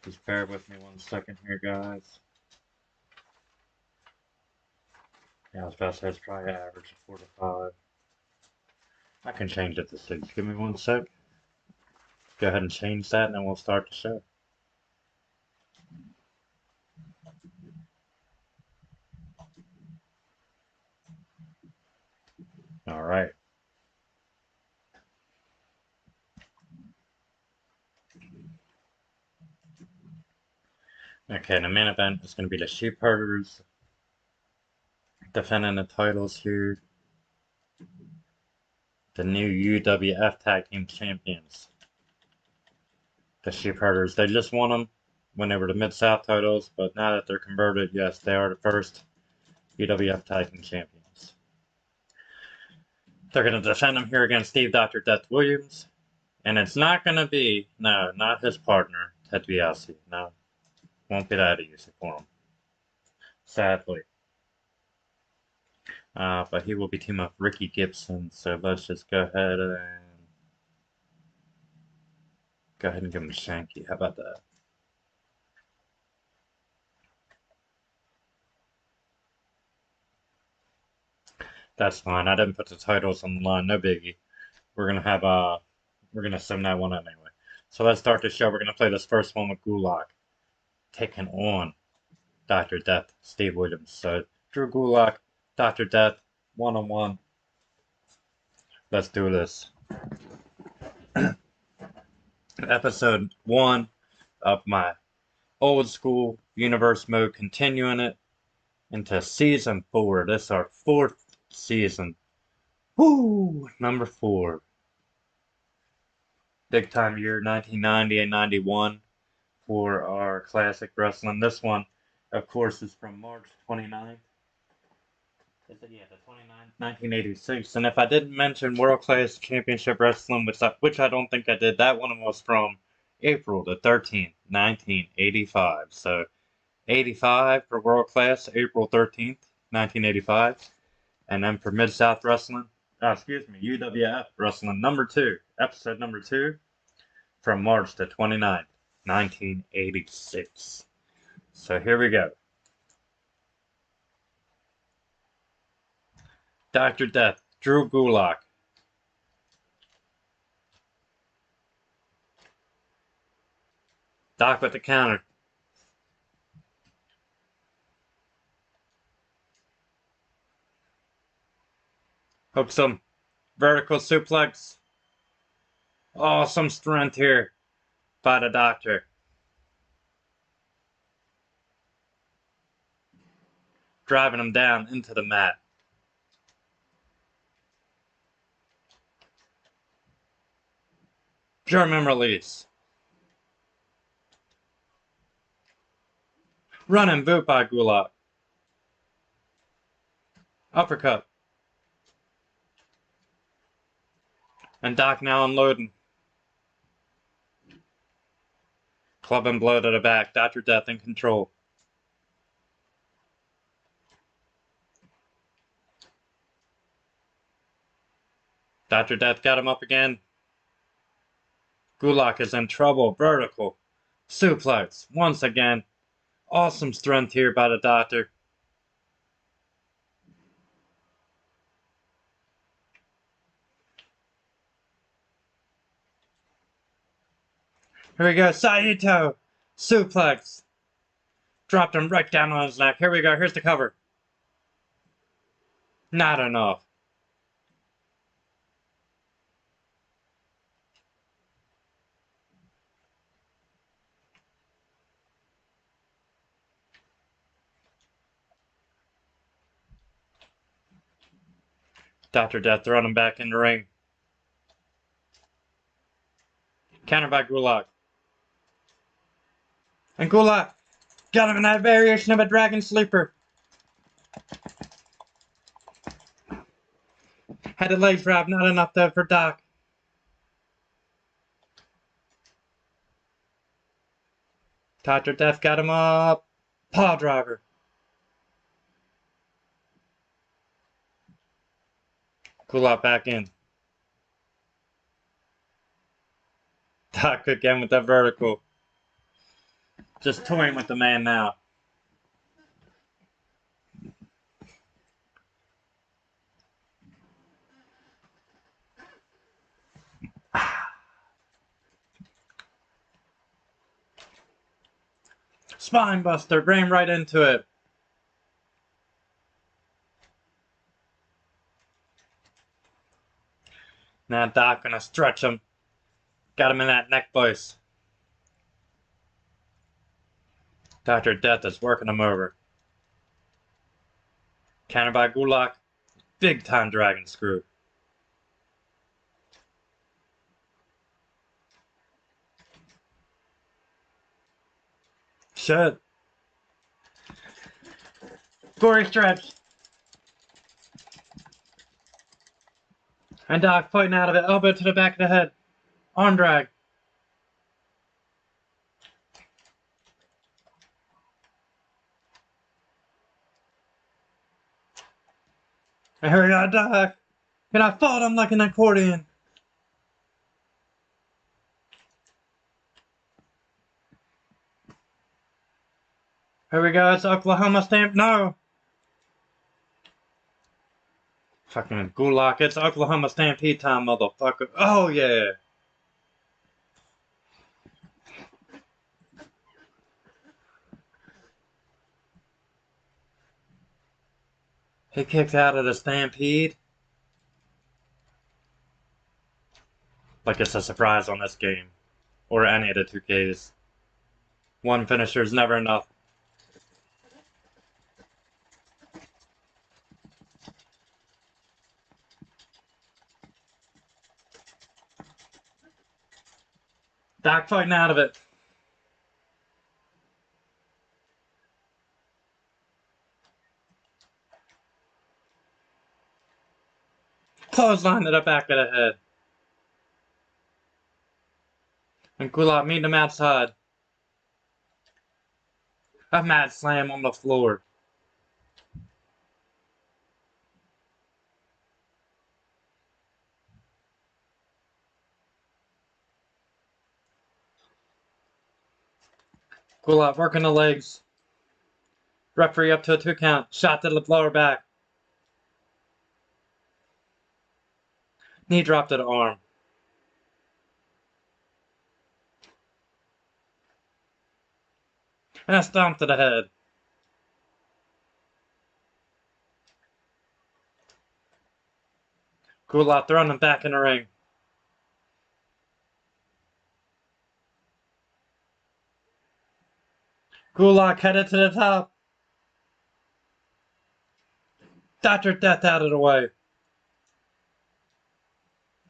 Just bear with me 1 second here, guys. Yeah, I was about to say let's try an average of 4 to 5. I can change it to 6. Give me 1 sec. Go ahead and change that, and then we'll start the show. All right. Okay, the main event is going to be the Sheep Herders defending the titles here. The new UWF Tag Team Champions. The Sheep Herders, they just won them when they were the Mid-South titles, but now that they're converted, yes, they are the first UWF Tag Team Champions. They're going to defend them here against Steve Dr. Death Williams. And it's not going to be, no, not his partner, Ted DiBASE. No, won't be that easy for him. Sadly. But he will be teaming up with Ricky Gibson, so let's just go ahead and give him a Shanky. How about that? That's fine. I didn't put the titles on the line, no biggie. We're gonna sim that one anyway. So let's start the show. We're gonna play this first one with GULAK, taking on Dr. Death, Steve Williams. So Drew GULAK, Dr. Death, 1-on-1. Let's do this. Episode 1 of my old school universe mode, continuing it into season 4. This is our 4th season. Woo! Number 4. Big time year 1990 and 91 for our classic wrestling. This one, of course, is from March 29th. Is it? Yeah, the 29th, 1986. And if I didn't mention World Class Championship Wrestling, which I don't think I did, that one was from April the 13th, 1985. So 85 for World Class, April 13th, 1985. And then for Mid-South Wrestling, UWF Wrestling number 2, episode number 2, from March the 29th, 1986. So here we go. Dr. Death, Drew GULAK. Doc with the counter. Hooks him. Vertical suplex. Awesome strength here by the doctor. Driving him down into the mat. German release. Running boot by GULAK. Uppercut. And Doc now unloading. Club and blow to the back. Dr. Death in control. Dr. Death got him up again. GULAK is in trouble. Vertical. Suplex. Once again. Awesome strength here by the doctor. Here we go. Saito. Suplex. Dropped him right down on his neck. Here we go. Here's the cover. Not enough. Dr. Death throwing him back in the ring. Counter by GULAK. And GULAK Got him in that variation of a dragon sleeper. Had a leg trap, not enough though for Doc. Dr. Death got him up. Paw driver. Gulak back in. Doc again with that vertical. Just toying with the man now. Spine buster, ran right into it. Now Doc gonna stretch him. Got him in that neck vice. Dr. Death is working him over. Counter by Gulak. Big time dragon screw. Shit. Gory stretch. And Doc fighting out of it. Elbow to the back of the head. Arm drag. And here we go, Doc. And I fought him like an accordion. Here we go, it's Oklahoma stamp. No! Fucking Gulak, it's Oklahoma Stampede time, motherfucker. Oh, yeah! He kicks out of the Stampede. Like it's a surprise on this game. Or any of the 2Ks. One finisher is never enough. Doc fighting out of it. Clothesline to the back of the head. And Gulak meeting him outside. A mad slam on the floor. Gulak working the legs. Referee up to a 2 count. Shot to the lower back. Knee drop to the arm. And a stomp to the head. Gulak throwing him back in the ring. Gulak headed to the top. Dr. Death out of the way.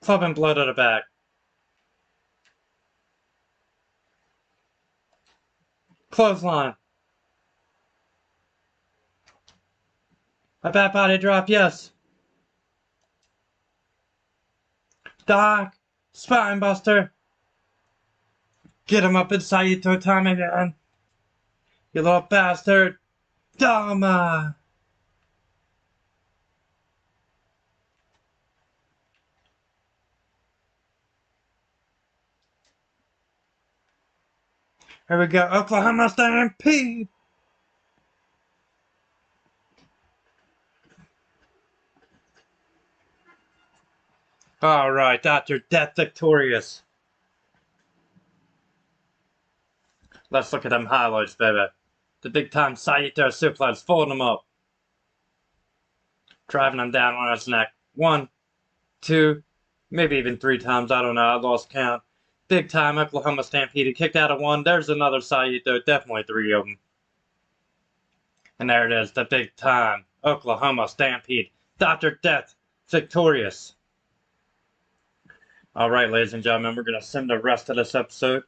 Club and blow to the back. Clothesline. A bad body drop, yes. Doc. Spine buster. Get him up inside you to time again. You little bastard. Dama. Here we go, Oklahoma Stampede! Alright, Dr. Death victorious. Let's look at them highlights, baby. The big time Saito suplex, folding him up. Driving him down on his neck. 1, 2, maybe even 3 times, I don't know, I lost count. Big time Oklahoma Stampede. He kicked out of 1. There's another Saito. Definitely 3 of them. And there it is. The big time Oklahoma Stampede. Dr. Death victorious. Alright, ladies and gentlemen. We're going to send the rest of this episode.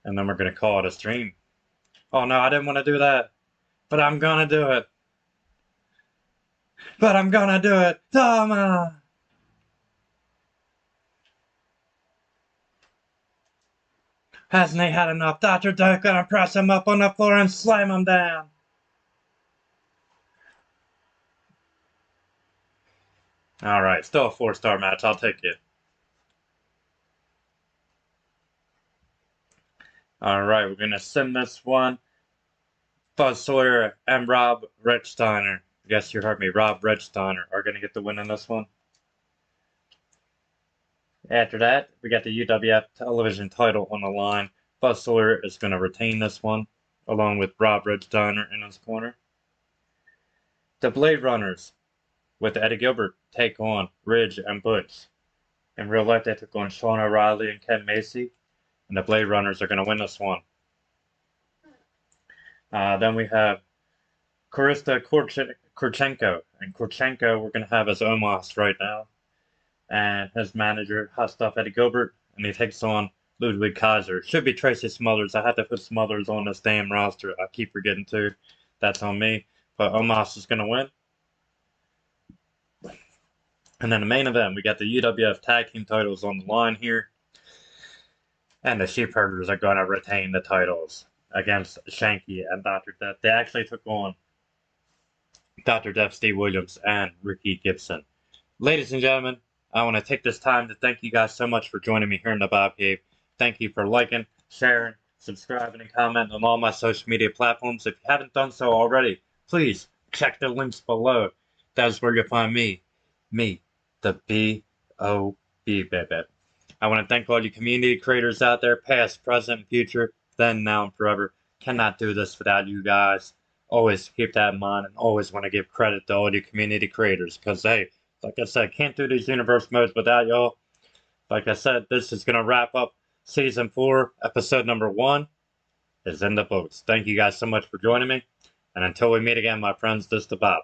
And then we're going to call it a stream. Oh no, I didn't want to do that. But I'm gonna do it. But I'm gonna do it. Tama! Hasn't he had enough? Dr. Dirk gonna press him up on the floor and slam him down. Alright, still a 4-star match. I'll take it. Alright, we're gonna send this one. Buzz Sawyer and Rob Rechsteiner. Yes, you heard me. Rob Rechsteiner are gonna get the win in this one. After that, we got the UWF television title on the line. Buzz Sawyer is going to retain this one, along with Rob Rechsteiner in his corner. The Blade Runners, with Eddie Gilbert, take on Ridge and Butch. In real life, they took on Sean O'Reilly and Ken Macy, and the Blade Runners are going to win this one. Then we have Krista Kurchenko, and Kurchenko we're going to have as Omos right now, and his manager, Hot Stuff Eddie Gilbert, and he takes on Ludwig Kaiser. Should be Tracy Smothers. I have to put Smothers on this damn roster. I keep forgetting to. That's on me. But Omos is going to win. And then the main event, we got the UWF Tag Team titles on the line here. And the Sheepherders are going to retain the titles against Shanky and Dr. Death. They actually took on Dr. Death, Steve Williams, and Ricky Gibson. Ladies and gentlemen, I want to take this time to thank you guys so much for joining me here in the Bob Cave. Thank you for liking, sharing, subscribing, and commenting on all my social media platforms. If you haven't done so already, please check the links below. That's where you'll find me, the B.O.B. baby. I want to thank all you community creators out there, past, present, and future, then, now, and forever. Cannot do this without you guys. Always keep that in mind, and always want to give credit to all you community creators, because, hey, like I said, can't do these universe modes without y'all. Like I said, this is going to wrap up Season 4, Episode number 1 is in the books. Thank you guys so much for joining me. And until we meet again, my friends, this is the Bob.